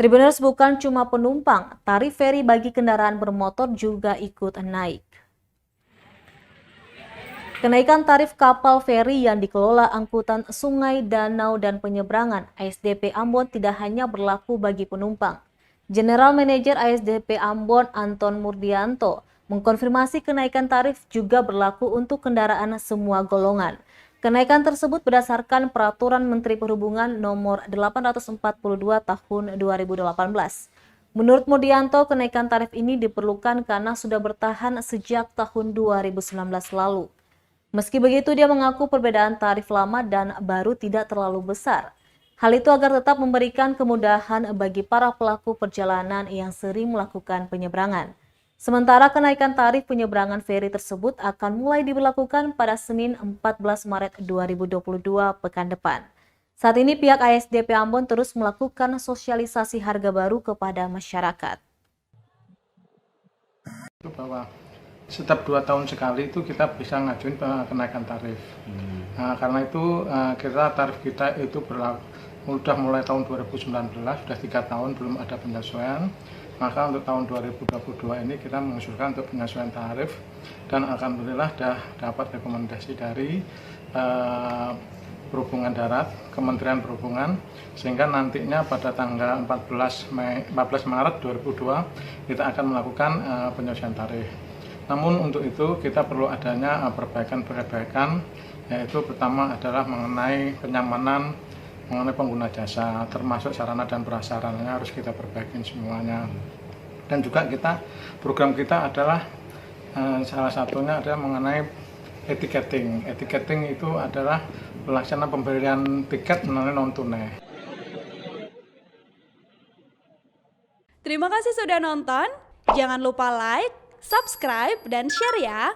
Tribuners bukan cuma penumpang, tarif feri bagi kendaraan bermotor juga ikut naik. Kenaikan tarif kapal feri yang dikelola Angkutan Sungai, Danau, dan Penyeberangan ASDP Ambon tidak hanya berlaku bagi penumpang. General Manager ASDP Ambon Anton Murdianto mengkonfirmasi kenaikan tarif juga berlaku untuk kendaraan semua golongan. Kenaikan tersebut berdasarkan Peraturan Menteri Perhubungan Nomor 842 Tahun 2018. Menurut Murdianto, kenaikan tarif ini diperlukan karena sudah bertahan sejak tahun 2019 lalu. Meski begitu, dia mengaku perbedaan tarif lama dan baru tidak terlalu besar. Hal itu agar tetap memberikan kemudahan bagi para pelaku perjalanan yang sering melakukan penyeberangan. Sementara kenaikan tarif penyeberangan feri tersebut akan mulai diberlakukan pada Senin 14 Maret 2022 pekan depan. Saat ini pihak ASDP Ambon terus melakukan sosialisasi harga baru kepada masyarakat. Bahwa setiap 2 tahun sekali itu kita bisa ngajuin kenaikan tarif. Nah, karena itu tarif kita itu sudah mulai tahun 2019, sudah 3 tahun belum ada penyesuaian. Maka untuk tahun 2022 ini kita mengusulkan untuk penyesuaian tarif dan alhamdulillah sudah dapat rekomendasi dari Perhubungan Darat, Kementerian Perhubungan, sehingga nantinya pada tanggal 14 Maret 2022 kita akan melakukan penyesuaian tarif. Namun untuk itu kita perlu adanya perbaikan, yaitu pertama adalah mengenai kenyamanan mengenai pengguna jasa, termasuk sarana dan prasarananya harus kita perbaiki semuanya. Dan juga program kita adalah salah satunya adalah mengenai etiketing. Etiketing itu adalah pelaksanaan pembelian tiket melalui non tunai. Terima kasih sudah nonton. Jangan lupa like, subscribe, dan share ya.